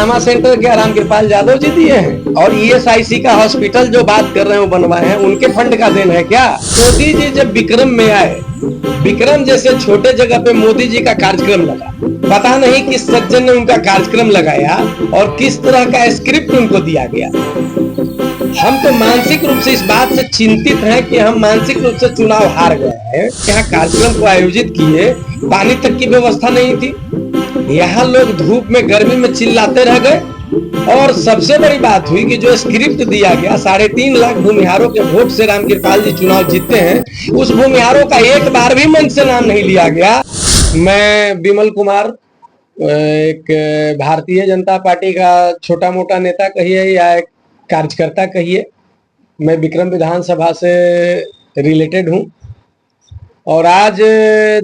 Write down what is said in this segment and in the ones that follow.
Trauma centre क्या रामकृपाल यादव जी दिए हैं? और ईएसआईसी का हॉस्पिटल जो बात कर रहे हैं वो बनवाए हैं, उनके फंड का देन है क्या? मोदी जी जब विक्रम में आए, विक्रम जैसे छोटे जगह पे मोदी जी का कार्यक्रम लगा, पता नहीं किस सज्जन ने उनका कार्यक्रम लगाया और किस तरह का स्क्रिप्ट उनको दिया गया। हम तो मानसिक रूप से इस बात से चिंतित हैं कि हम मानसिक रूप से चुनाव हार गए हैं। यहाँ कार्यक्रम को आयोजित किए, पानी तक की व्यवस्था नहीं थी, यहाँ लोग धूप में गर्मी में चिल्लाते रह गए। और सबसे बड़ी बात हुई कि जो स्क्रिप्ट दिया गया, 3.5 लाख भूमिहारों के वोट से रामकृपाल जी चुनाव जीतते हैं, उस भूमिहारों का एक बार भी मंच से नाम नहीं लिया गया। मैं विमल कुमार, एक भारतीय जनता पार्टी का छोटा मोटा नेता कहिए या एक कार्यकर्ता कहिए, मैं विक्रम विधानसभा से रिलेटेड हूं। और आज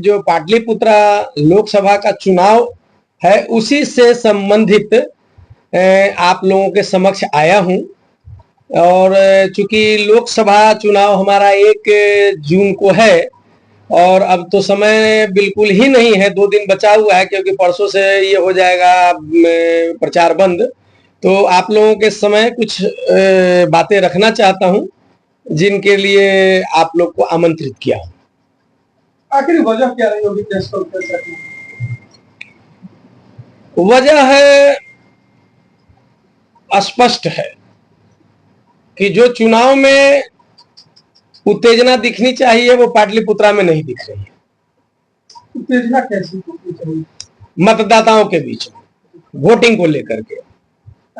जो पाटलिपुत्रा लोकसभा का चुनाव है उसी से संबंधित आप लोगों के समक्ष आया हूं। और चूंकि लोकसभा चुनाव हमारा 1 जून को है और अब तो समय बिल्कुल ही नहीं है, 2 दिन बचा हुआ है, क्योंकि परसों से ये हो जाएगा प्रचार बंद। तो आप लोगों के समय कुछ बातें रखना चाहता हूं जिनके लिए आप लोग को आमंत्रित किया हूं। आखिर वजह क्या रही होगी प्रेस कॉन्फ्रेंस की? वजह है, स्पष्ट है कि जो चुनाव में उत्तेजना दिखनी चाहिए वो पाटलिपुत्रा में नहीं दिख रही है। उत्तेजना कैसी दिखनी चाहिए? मतदाताओं के बीच में वोटिंग को लेकर के।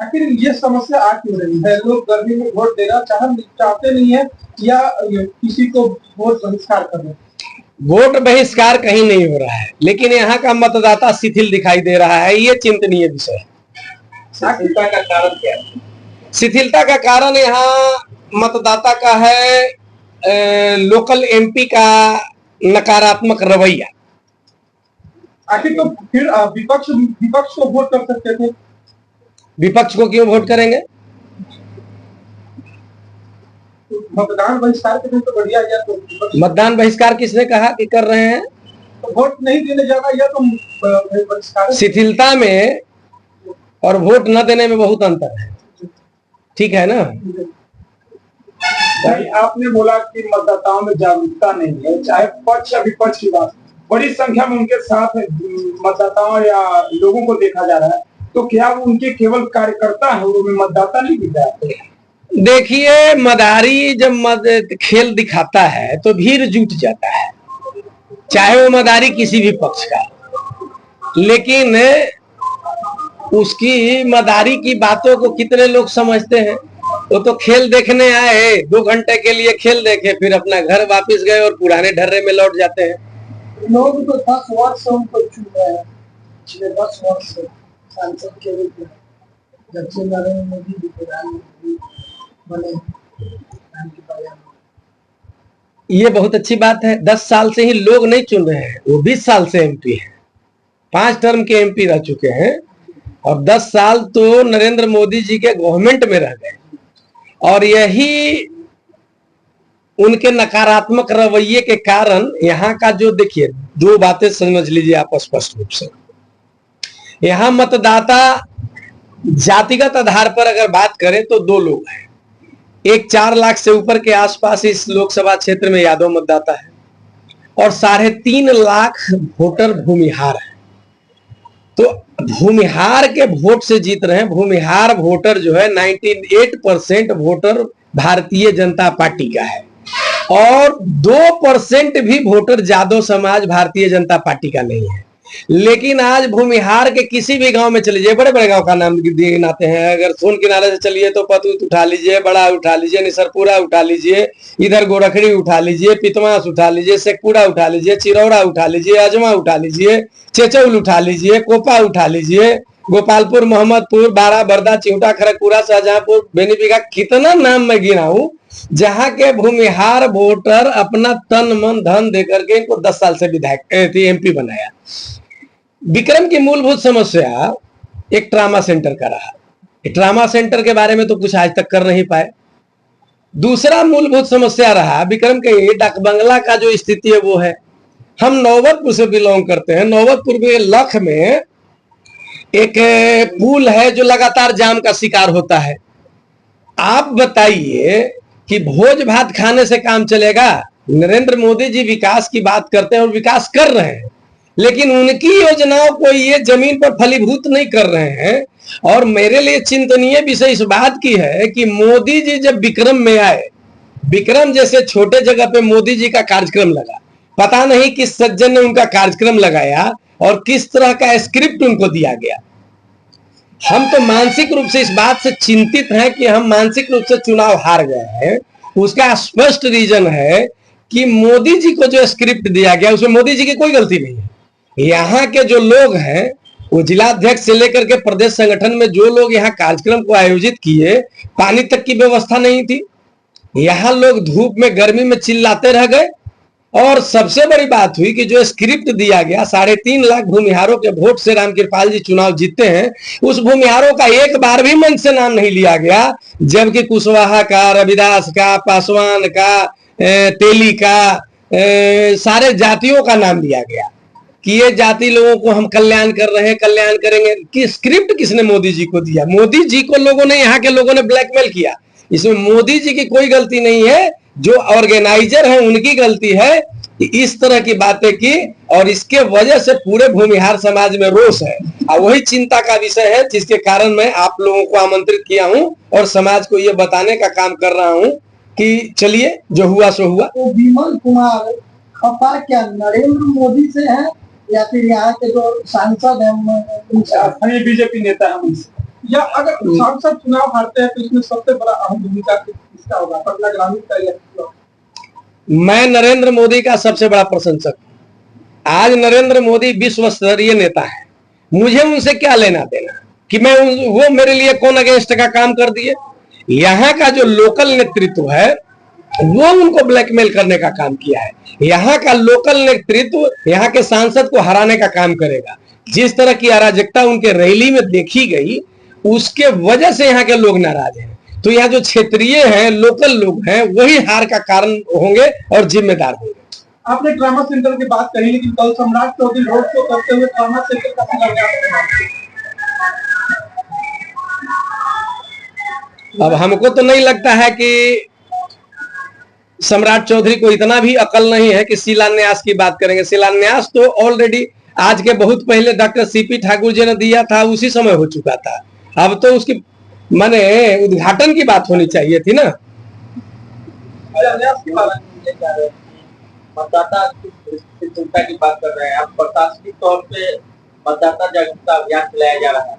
आखिर ये समस्या आ क्यों रही है? लोग गर्मी में वोट देना चाहते नहीं है या किसी को वोट बहिष्कार कर रहे हैं? वोट बहिष्कार कहीं नहीं हो रहा है, लेकिन यहाँ का मतदाता शिथिल दिखाई दे रहा है, ये चिंतनीय विषय है। शिथिलता का कारण क्या है? शिथिलता का कारण यहाँ मतदाता का है लोकल एमपी का नकारात्मक रवैया। आखिर तो फिर विपक्ष को वोट कर सकते थे। विपक्ष को क्यों वोट करेंगे? मतदान बहिष्कार के लिए तो बढ़िया या तो मतदान बहिष्कार किसने कहा कि कर रहे हैं? तो वोट नहीं देने जाना या तो बहिष्कार। शिथिलता में और वोट न देने में बहुत अंतर है, ठीक है ना? आपने बोला कि मतदाताओं में जागरूकता नहीं है, चाहे पक्ष या विपक्ष की बात, बड़ी संख्या में उनके साथ मतदाताओं या लोगों को देखा जा रहा है, तो क्या वो उनके केवल कार्यकर्ता है, वो मतदाता नहीं दिख रहा है? देखिए, मदारी जब खेल दिखाता है तो भीड़ जुट जाता है, चाहे वो मदारी किसी भी पक्ष का। लेकिन उसकी मदारी की बातों को कितने लोग समझते हैं? वो तो खेल देखने आए, 2 घंटे के लिए खेल देखे, फिर अपना घर वापस गए और पुराने ढर्रे में लौट जाते हैं। लोग तो 10 वर्ष से उनको चुन रहे हैं, पिछले 10 वर्ष से सांसद के रूप में, जब से नरेंद्र मोदी जी प्रधानमंत्री बने। ये बहुत अच्छी बात है। 10 साल से ही लोग नहीं चुन रहे हैं, वो 20 साल से एमपी है, 5 टर्म के एमपी रह चुके हैं और 10 साल तो नरेंद्र मोदी जी के गवर्नमेंट में रह गए। और यही उनके नकारात्मक रवैये के कारण यहाँ का जो, देखिए 2 बातें समझ लीजिए आप स्पष्ट रूप से। यहाँ मतदाता जातिगत आधार पर अगर बात करें तो 2 लोग हैं। एक 4 लाख से ऊपर के आसपास इस लोकसभा क्षेत्र में यादव मतदाता है और 3.5 लाख वोटर भूमिहार है। तो भूमिहार के वोट से जीत रहे हैं। भूमिहार वोटर जो है 98% वोटर भारतीय जनता पार्टी का है और 2% भी वोटर यादव समाज भारतीय जनता पार्टी का नहीं है। लेकिन आज भूमिहार के किसी भी गांव में चलिए, बड़े बड़े गांव का नाम गिनाते हैं, अगर सोन किनारे से चलिए तो पतूत उठा लीजिए, बड़ा उठा लीजिए, निसरपुरा उठा लीजिए, इधर गोरखड़ी उठा लीजिए, पितवास उठा लीजिए, शेखपुरा उठा लीजिए, चिरौड़ा उठा लीजिए, अजमा उठा लीजिए, चेचौल उठा लीजिए, कोपा उठा लीजिए, गोपालपुर, मोहम्मदपुर, बारा, बरदा, चिहुटा, खड़गपुरा, शाहजहांपुर, बेनीबिघा, कितना नाम मैं गिनाऊं जहां के भूमिहार वोटर अपना तन मन धन देकर के इनको 10 साल से विधायक एमपी बनाया। विक्रम की मूलभूत समस्या एक ट्रामा सेंटर का रहा। ट्रामा सेंटर के बारे में तो कुछ आज तक कर नहीं पाए। दूसरा मूलभूत समस्या रहा विक्रम के डाक बंगला का जो स्थिति है वो है, हम नौबतपुर से बिलोंग करते हैं। नौबतपुर में लख में एक पुल है जो लगातार जाम का शिकार होता है। आप बताइए कि भोज भात खाने से काम चलेगा? नरेंद्र मोदी जी विकास की बात करते हैं और विकास कर रहे हैं, लेकिन उनकी योजनाओं को ये जमीन पर फलीभूत नहीं कर रहे हैं। और मेरे लिए चिंतनीय विषय इस बात की है कि मोदी जी जब विक्रम में आए, विक्रम जैसे छोटे जगह पे मोदी जी का कार्यक्रम लगा, पता नहीं किस सज्जन ने उनका कार्यक्रम लगाया और किस तरह का स्क्रिप्ट उनको दिया गया। हम तो मानसिक रूप से इस बात से चिंतित हैं कि हम मानसिक रूप से चुनाव हार गए हैं। उसका स्पष्ट रीजन है कि मोदी जी को जो स्क्रिप्ट दिया गया उसमें मोदी जी की कोई गलती नहीं है। यहाँ के जो लोग हैं, वो जिलाध्यक्ष से लेकर के प्रदेश संगठन में जो लोग यहाँ कार्यक्रम को आयोजित किए, पानी तक की व्यवस्था नहीं थी। यहाँ लोग धूप में गर्मी में चिल्लाते रह गए। और सबसे बड़ी बात हुई कि जो स्क्रिप्ट दिया गया, 3.5 लाख भूमिहारों के वोट से रामकृपाल जी चुनाव जीते हैं, उस भूमिहारों का एक बार भी मंच से नाम नहीं लिया गया, जबकि कुशवाहा का, रविदास का, पासवान का, तेली का, सारे जातियों का नाम लिया गया कि ये जाति लोगों को हम कल्याण कर रहे हैं, कल्याण करेंगे। कि स्क्रिप्ट किसने मोदी जी को दिया? मोदी जी को लोगों ने, यहाँ के लोगों ने ब्लैकमेल किया। इसमें मोदी जी की कोई गलती नहीं है, जो ऑर्गेनाइजर है उनकी गलती है इस तरह की बातें की, और इसके वजह से पूरे भूमिहार समाज में रोष है। और वही चिंता का विषय है जिसके कारण मैं आप लोगों को आमंत्रित किया हूं और समाज को ये बताने का काम कर रहा हूं कि चलिए जो हुआ सो हुआ। तो विमल कुमार खफा क्या नरेंद्र मोदी से है या फिर यहाँ के जो सांसद हैं बीजेपी नेता है उनसे? या अगर सांसद चुनाव हारते हैं तो इसमें सबसे बड़ा अहम भूमिका किसका होगा, पटना ग्रामीण का या? मैं नरेंद्र मोदी का सबसे बड़ा प्रशंसक हूं। आज नरेंद्र मोदी विश्व स्तरीय नेता है, मुझे उनसे क्या लेना देना कि मैं वो मेरे लिए कौन अगेंस्ट का काम कर दिए। यहाँ का जो लोकल नेतृत्व है वो उनको ब्लैकमेल करने का काम किया है। यहाँ का लोकल नेतृत्व यहाँ के सांसद को हराने का काम करेगा। जिस तरह की अराजकता उनके रैली में देखी गई, उसके वजह से यहाँ के लोग नाराज हैं। तो यहाँ जो क्षेत्रीय हैं, लोकल लोग हैं, वही हार का कारण होंगे और जिम्मेदार होंगे। आपने ट्रामा सेंटर की बात कही, लेकिन कल सम्राट चौधरी रोड शो करते हुए ट्रामा सेंटर का अब हमको तो नहीं लगता है कि सम्राट चौधरी को इतना भी अकल नहीं है कि शिलान्यास की बात करेंगे। शिलान्यास तो ऑलरेडी आज के बहुत पहले डॉक्टर सीपी ठाकुर जी ने दिया था, उसी समय हो चुका था। अब तो उसकी माने उद्घाटन की बात होनी चाहिए थी ना। मतदाता चिंता की बात कर रहे हैं आप, प्रशासनिक तौर पे मतदाता जागरूकता अभियान चलाया जा रहा है,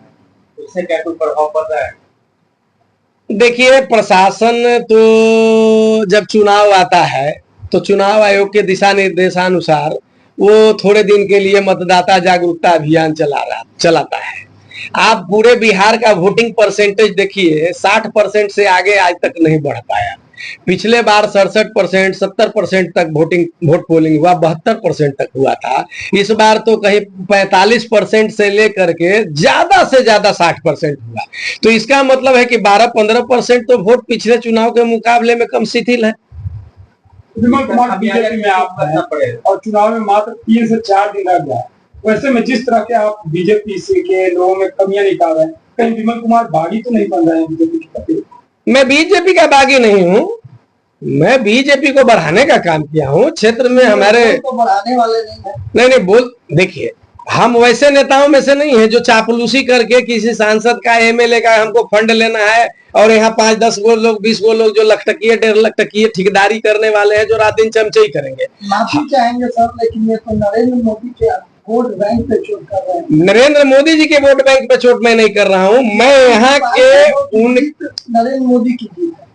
उससे क्या कोई प्रभाव पड़ रहा है? देखिए, प्रशासन तो जब चुनाव आता है तो चुनाव आयोग के दिशा निर्देशानुसार वो थोड़े दिन के लिए मतदाता जागरूकता अभियान चलाता है। आप पूरे बिहार का वोटिंग परसेंटेज देखिए, 60% से आगे आज तक नहीं बढ़ पाया। पिछले बार 67%, 70% तक वोट पोलिंग हुआ, 72% तक हुआ था। इस बार तो कहीं 45% से लेकर के ज्यादा से ज्यादा 60% हुआ। तो इसका मतलब है कि 12-15% तो वोट पिछले चुनाव के मुकाबले में कम शिथिल है। विमल कुमार बीजेपी में आप करना पड़ेगा और चुनाव में मात्र 3 से 4 दिन रह गया। वैसे में जिस तरह के आप बीजेपी से के लोगों में कमियां निकाल रहे हैं, कहीं विमल कुमार बागी तो नहीं बन रहे हैं बीजेपी के प्रति? मैं बीजेपी का बागी नहीं हूँ, मैं बीजेपी को बढ़ाने का काम किया हूँ। क्षेत्र में हमारे तो बढ़ाने वाले नहीं है। नहीं बोल, देखिए हम वैसे नेताओं में से नहीं है जो चापलूसी करके किसी सांसद का, एमएलए का हमको फंड लेना है और यहाँ 5-10 गो लोग, 20 गो लोग जो लखटकिए 1.5 लाख टकिए ठेकेदारी करने वाले हैं, जो रात दिन चमचे ही करेंगे। माफी चाहेंगे सर, लेकिन ये तो नरेंद्र मोदी के वोट बैंक पे चोट कर रहे हैं। नरेंद्र मोदी जी के वोट बैंक पे चोट मैं नहीं कर रहा हूँ, मैं यहाँ के नरेंद्र मोदी की जीत है।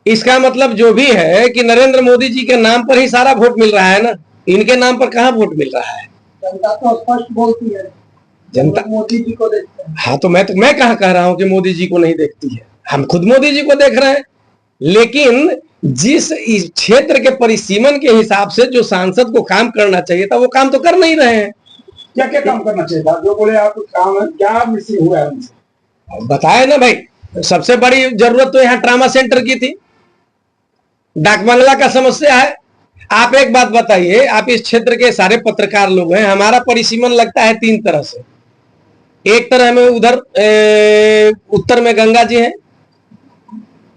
इसका मतलब जो भी है कि नरेंद्र मोदी जी के नाम पर ही सारा वोट मिल रहा है ना, इनके नाम पर कहाँ वोट मिल रहा है? जनता तो स्पष्ट बोलती है, जनता मोदी जी को देखते हैं। हाँ, तो मैं कहाँ कह रहा हूँ कि मोदी जी को नहीं देखती है, हम खुद मोदी जी को देख रहे हैं। लेकिन जिस क्षेत्र के परिसीमन के हिसाब से जो सांसद को काम करना चाहिए था, वो काम तो कर नहीं रहे हैं। क्या क्या काम करना चाहिए था? जो बोले आप काम क्या मिसिंग हुआ है उनसे? बताए ना भाई, सबसे बड़ी जरूरत तो यहाँ ट्रामा सेंटर की थी, डाक बंगला का समस्या है। आप एक बात बताइए, आप इस क्षेत्र के सारे पत्रकार लोग हैं, हमारा परिसीमन लगता है 3 तरह से। एक तरह में उधर उत्तर में गंगा जी है,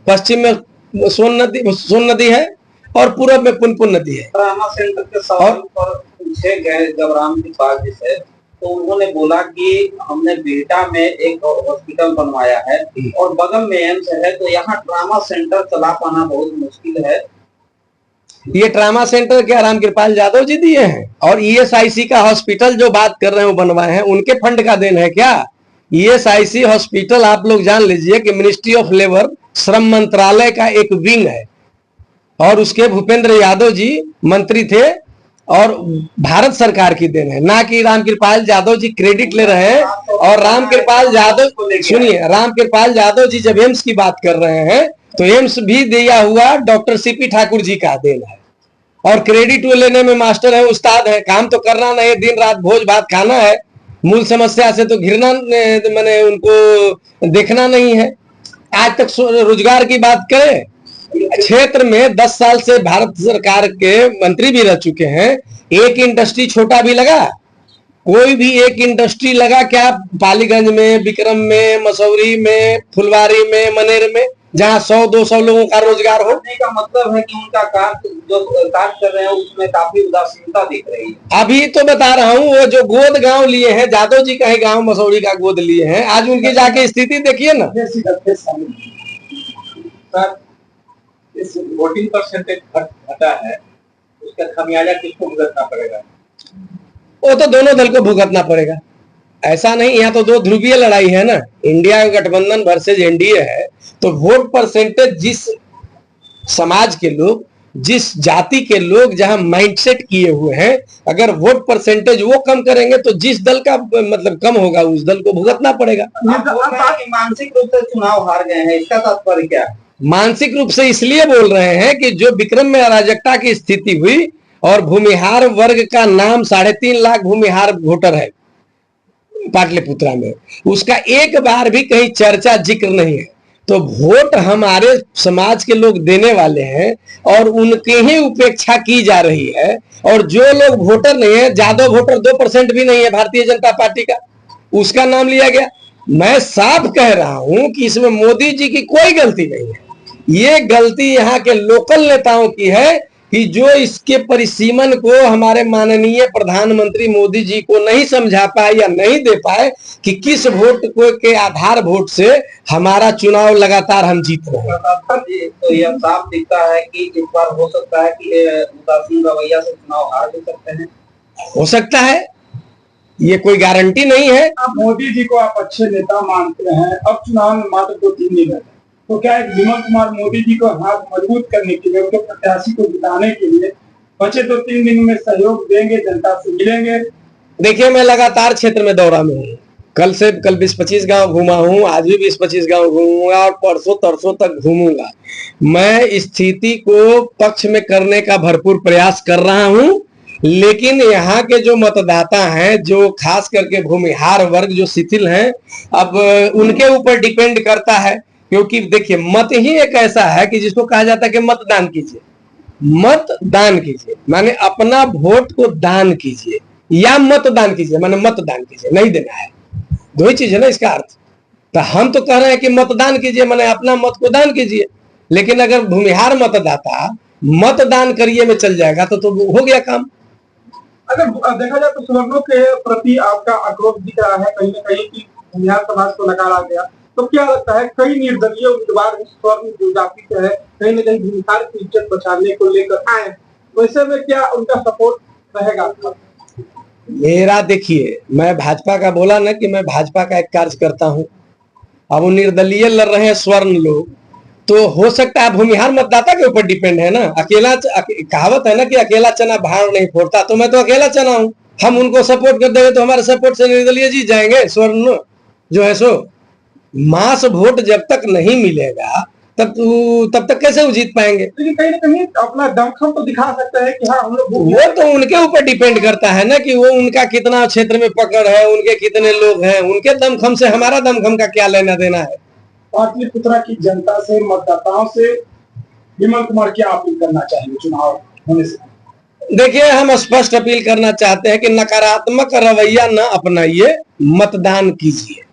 पश्चिम में सोन नदी है और पूर्व में पुनपुन नदी है। ट्रामा सेंटर के सवाल पर पूछे गए जबराम जी पाल जी से, तो उन्होंने बोला कि हमने बिहटा में एक हॉस्पिटल बनवाया है और बगल में एम्स है, तो यहाँ ट्रामा सेंटर चला पाना बहुत मुश्किल है। ये ट्रामा सेंटर क्या रामकृपाल यादव जी दिए हैं? और ईएसआईसी का हॉस्पिटल जो बात कर रहे हैं वो बनवाए हैं, उनके फंड का देन है क्या? ईएसआईसी हॉस्पिटल आप लोग जान लीजिए कि मिनिस्ट्री ऑफ लेबर, श्रम मंत्रालय का एक विंग है और उसके भूपेंद्र यादव जी मंत्री थे और भारत सरकार की देन है, ना कि रामकृपाल यादव जी क्रेडिट ले रहे हैं। और रामकृपाल यादव, सुनिए, रामकृपाल यादव जी जब एम्स की बात कर रहे हैं तो एम्स भी दिया हुआ डॉक्टर सीपी ठाकुर जी का देन है और क्रेडिट लेने में मास्टर है, उस्ताद है। काम तो करना नहीं, दिन रात भोज भात खाना है, मूल समस्या से तो घिरना, मैंने उनको देखना नहीं है। आज तक रोजगार की बात करें, क्षेत्र में 10 साल से भारत सरकार के मंत्री भी रह चुके हैं, एक इंडस्ट्री छोटा भी लगा? कोई भी एक इंडस्ट्री लगा क्या? पालीगंज में, विक्रम में, मसौरी में, फुलवारी में, मनेर में, जहां 100-200 लोगों का रोजगार हो? का मतलब है कि उनका कार्य जो कार्य कर रहे हैं उसमें काफी उदासीनता दिख रही है। अभी तो बता रहा हूँ, वो जो गोद गांव लिए हैं, यादव जी का ही गांव मसौरी का गोद लिए हैं, आज उनकी जाके स्थिति देखिए ना। सर, इस वोटिंग परसेंटेज घटा है, उसका खमियाजा किसको भुगतना पड़ेगा? वो तो दोनों दल को भुगतना पड़ेगा, ऐसा नहीं। यहाँ तो 2 ध्रुवीय लड़ाई है ना, इंडिया गठबंधन वर्सेज एनडीए है। तो वोट परसेंटेज जिस समाज के लोग, जिस जाति के लोग जहां माइंडसेट किए हुए हैं, अगर वोट परसेंटेज वो कम करेंगे तो जिस दल का मतलब कम होगा उस दल को भुगतना पड़ेगा। मानसिक रूप से चुनाव हार गए हैं, इसका तात्पर्य क्या है? मानसिक रूप से इसलिए बोल रहे हैं कि जो विक्रम में अराजकता की स्थिति हुई और भूमिहार वर्ग का नाम 3.5 लाख भूमिहार वोटर है पाटलिपुत्रा में, उसका एक बार भी कहीं चर्चा जिक्र नहीं है। तो वोट हमारे समाज के लोग देने वाले हैं और उनके ही उपेक्षा की जा रही है। और जो लोग वोटर नहीं है, ज्यादा वोटर 2% भी नहीं है भारतीय जनता पार्टी का, उसका नाम लिया गया। मैं साफ कह रहा हूं कि इसमें मोदी जी की कोई गलती नहीं है, ये गलती यहाँ के लोकल नेताओं की है कि जो इसके परिसीमन को हमारे माननीय प्रधानमंत्री मोदी जी को नहीं समझा पाए या नहीं दे पाए कि किस वोट को के आधार वोट से हमारा चुनाव लगातार हम जीत रहे हैं। तो यह साफ दिखता है कि इस बार हो सकता है कि उदासीन रवैया से चुनाव हार भी सकते हैं। हो सकता है, ये कोई गारंटी नहीं है। मोदी जी को आप अच्छे नेता मानते हैं, अब चुनाव में मात्र 2-3 दिन है, तो क्या एक विमल कुमार मोदी जी को हाथ मजबूत करने के लिए, उनके प्रत्याशी को जिताने के लिए बचे 2-3 दिन में सहयोग देंगे, जनता से मिलेंगे? देखिए, मैं लगातार क्षेत्र में दौरा में हूँ, कल 20-25 गांव घूमा हूँ, आज भी 20-25 गांव घूमूंगा और परसों तरसों तक घूमूंगा। मैं स्थिति को पक्ष में करने का भरपूर प्रयास कर रहा हूँ, लेकिन यहाँ के जो मतदाता हैं, जो खास करके भूमिहार वर्ग जो शिथिल हैं, अब उनके ऊपर डिपेंड करता है। क्योंकि देखिए, मत ही एक ऐसा है कि जिसको कहा जाता है कि मतदान कीजिए, मतदान कीजिए माने अपना वोट को दान कीजिए, या मतदान कीजिए माने मतदान कीजिए, नहीं देना है, दो ही चीज है ना इसका अर्थ। तो हम तो कह रहे हैं कि मतदान कीजिए माने अपना मत को दान कीजिए, लेकिन अगर भूमिहार मतदाता मतदान करिए में चल जाएगा तो हो गया काम। अगर देखा जाए तो सुवर्णों के प्रति आपका आक्रोश दिख रहा है कहीं न कहीं कि भूमिहार समाज को नकारा गया, तो क्या लगता है कई निर्दलीय उम्मीदवार स्वर्ण जो जाति से है कहीं न कहीं भूमिहार की इज्जत बचाने को लेकर आए, वैसे में क्या उनका सपोर्ट रहेगा? मेरा देखिए, मैं भाजपा का बोला ना कि मैं भाजपा का एक कार्यकर्ता हूं। अब वो निर्दलीय लड़ रहे हैं स्वर्ण लोग, तो हो सकता है भूमिहार मतदाता के ऊपर डिपेंड है ना। अकेला कहावत है ना कि अकेला चना भाड़ नहीं फोड़ता, तो मैं तो अकेला चना हूं। हम उनको सपोर्ट कर देंगे तो हमारे सपोर्ट से निर्दलीय जीत जाएंगे। स्वर्ण जो है सो मास वोट जब तक नहीं मिलेगा तब तक कैसे वो जीत पाएंगे? लेकिन कहीं ना कहीं अपना दमखम तो दिखा सकते हैं कि हाँ हम लोग, वो तो उनके ऊपर डिपेंड करता है ना कि वो उनका कितना क्षेत्र में पकड़ है, उनके कितने लोग हैं, उनके दमखम से हमारा दमखम का क्या लेना देना है। पाटलिपुत्रा की जनता से, मतदाताओं से विमल कुमार क्या अपील करना चाहिए चुनाव होने से? देखिए, हम स्पष्ट अपील करना चाहते हैं कि नकारात्मक रवैया न अपनाइए, मतदान कीजिए।